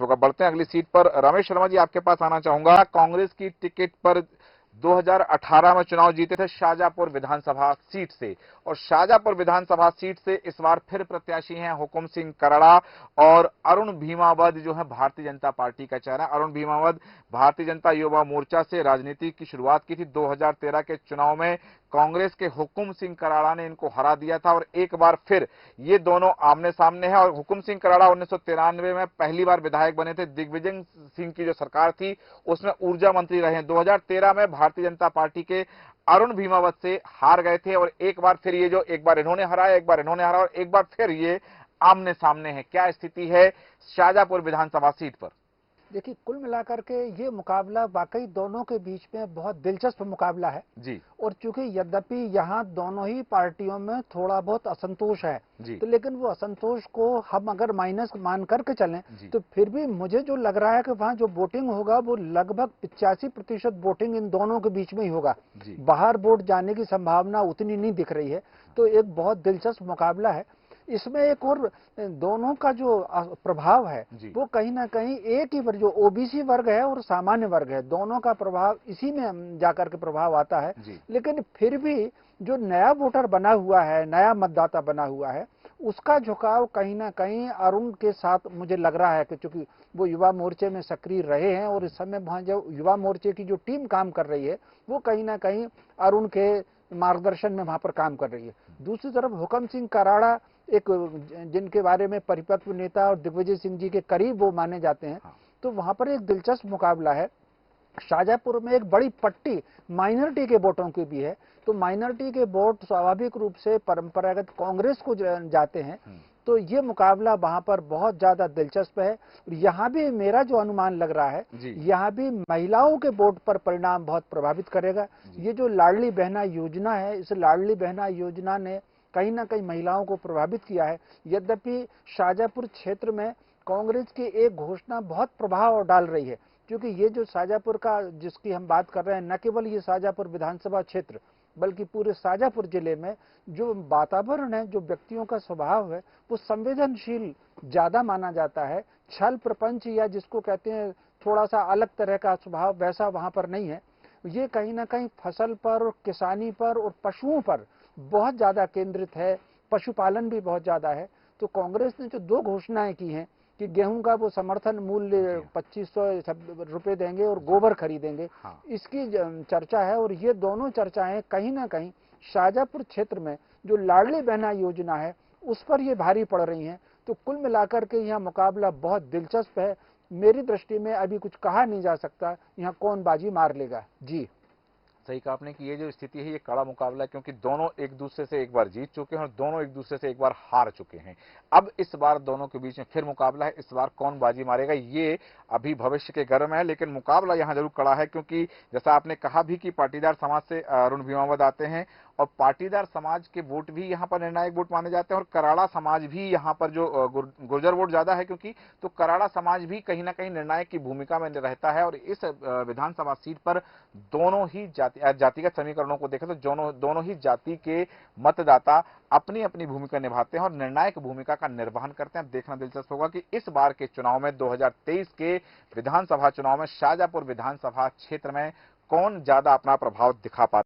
होगा। बढ़ते हैं अगली सीट पर। रमेश शर्मा जी, आपके पास आना चाहूंगा। कांग्रेस की टिकट पर 2018 में चुनाव जीते थे शाहजहांपुर विधानसभा सीट से, और शाहजहांपुर विधानसभा सीट से इस बार फिर प्रत्याशी हैं हुकुम सिंह कराड़ा और अरुण भीमावद जो है भारतीय जनता पार्टी का चेहरा। अरुण भीमावद भारतीय जनता युवा मोर्चा से राजनीति की शुरुआत की थी। 2013 के चुनाव में कांग्रेस के हुकुम सिंह कराड़ा ने इनको हरा दिया था और एक बार फिर ये दोनों आमने सामने हैं। और हुकुम सिंह कराड़ा 1993 में पहली बार विधायक बने थे। दिग्विजय सिंह की जो सरकार थी उसमें ऊर्जा मंत्री रहे। 2013 में भारतीय जनता पार्टी के अरुण भीमावत से हार गए थे और एक बार फिर ये जो एक बार इन्होंने हराया, एक बार इन्होंने हराया और एक बार फिर ये आमने सामने है। क्या स्थिति है शाहजहांपुर विधानसभा सीट पर? देखिए, कुल मिलाकर के ये मुकाबला वाकई दोनों के बीच में बहुत दिलचस्प मुकाबला है जी। और चूंकि यद्यपि यहाँ दोनों ही पार्टियों में थोड़ा बहुत असंतोष है जी। तो लेकिन वो असंतोष को हम अगर माइनस मान करके चलें तो फिर भी मुझे जो लग रहा है कि वहाँ जो वोटिंग होगा वो लगभग 85% वोटिंग इन दोनों के बीच में ही होगा। बाहर वोट जाने की संभावना उतनी नहीं दिख रही है। तो एक बहुत दिलचस्प मुकाबला है। इसमें एक और दोनों का जो प्रभाव है वो कहीं ना कहीं एक ही वर्ग, जो ओबीसी वर्ग है और सामान्य वर्ग है, दोनों का प्रभाव इसी में जाकर के प्रभाव आता है। लेकिन फिर भी जो नया वोटर बना हुआ है, नया मतदाता बना हुआ है, उसका झुकाव कहीं ना कहीं अरुण के साथ मुझे लग रहा है कि चूंकि वो युवा मोर्चे में सक्रिय रहे हैं और इस समय वहां जो युवा मोर्चे की जो टीम काम कर रही है वो कहीं ना कहीं अरुण के मार्गदर्शन में वहां पर काम कर रही है। दूसरी तरफ हुकुम सिंह कराड़ा एक जिनके बारे में परिपक्व नेता और दिग्विजय सिंह जी के करीब वो माने जाते हैं, तो वहां पर एक दिलचस्प मुकाबला है। शाहजहांपुर में एक बड़ी पट्टी माइनॉरिटी के वोटों की भी है, तो माइनॉरिटी के वोट स्वाभाविक रूप से परंपरागत कांग्रेस को जाते हैं। तो ये मुकाबला वहां पर बहुत ज्यादा दिलचस्प है। यहाँ भी मेरा जो अनुमान लग रहा है, यहाँ भी महिलाओं के वोट पर परिणाम बहुत प्रभावित करेगा। ये जो लाडली बहना योजना है, इस लाडली बहना योजना ने कहीं ना कहीं महिलाओं को प्रभावित किया है। यद्यपि शाहजहांपुर क्षेत्र में कांग्रेस की एक घोषणा बहुत प्रभाव डाल रही है, क्योंकि ये जो शाहजहांपुर का जिसकी हम बात कर रहे हैं, न केवल ये शाहजहांपुर विधानसभा क्षेत्र बल्कि पूरे शाहजहांपुर जिले में जो वातावरण है, जो व्यक्तियों का स्वभाव है, वो संवेदनशील ज्यादा माना जाता है। छल प्रपंच या जिसको कहते हैं थोड़ा सा अलग तरह का स्वभाव, वैसा वहां पर नहीं है। ये कहीं ना कहीं फसल पर, किसानी पर और पशुओं पर बहुत ज्यादा केंद्रित है। पशुपालन भी बहुत ज्यादा है। तो कांग्रेस ने जो दो घोषणाएं की हैं कि गेहूं का वो समर्थन मूल्य 2500 रुपए देंगे और गोबर खरीदेंगे, इसकी चर्चा है। और ये दोनों चर्चाएं कहीं ना कहीं शाहजहांपुर क्षेत्र में जो लाडली बहना योजना है उस पर ये भारी पड़ रही हैं। तो कुल मिलाकर के यहाँ मुकाबला बहुत दिलचस्प है। मेरी दृष्टि में अभी कुछ कहा नहीं जा सकता यहाँ कौन बाजी मार लेगा। जी, सही कहा आपने कि ये जो स्थिति है ये कड़ा मुकाबला है, क्योंकि दोनों एक दूसरे से एक बार जीत चुके हैं और दोनों एक दूसरे से एक बार हार चुके हैं। अब इस बार दोनों के बीच में फिर मुकाबला है। इस बार कौन बाजी मारेगा ये अभी भविष्य के गर्म है, लेकिन मुकाबला यहां जरूर कड़ा है, क्योंकि जैसा आपने कहा भी कि पाटीदार समाज से अरुण भीमावद आते हैं और पाटीदार समाज के वोट भी यहाँ पर निर्णायक वोट माने जाते हैं और कराड़ा समाज भी यहाँ पर जो गुर्जर वोट ज्यादा है क्योंकि, तो कराड़ा समाज भी कहीं ना कहीं निर्णायक की भूमिका में रहता है। और इस विधानसभा सीट पर दोनों ही जातिगत समीकरणों को देखें तो दोनों ही जाति के मतदाता अपनी अपनी भूमिका निभाते हैं और निर्णायक भूमिका का निर्वहन करते हैं। देखना दिलचस्प होगा कि इस बार के चुनाव में 2023 के विधानसभा चुनाव में शाहजहांपुर विधानसभा क्षेत्र में कौन ज्यादा अपना प्रभाव दिखा पाता है।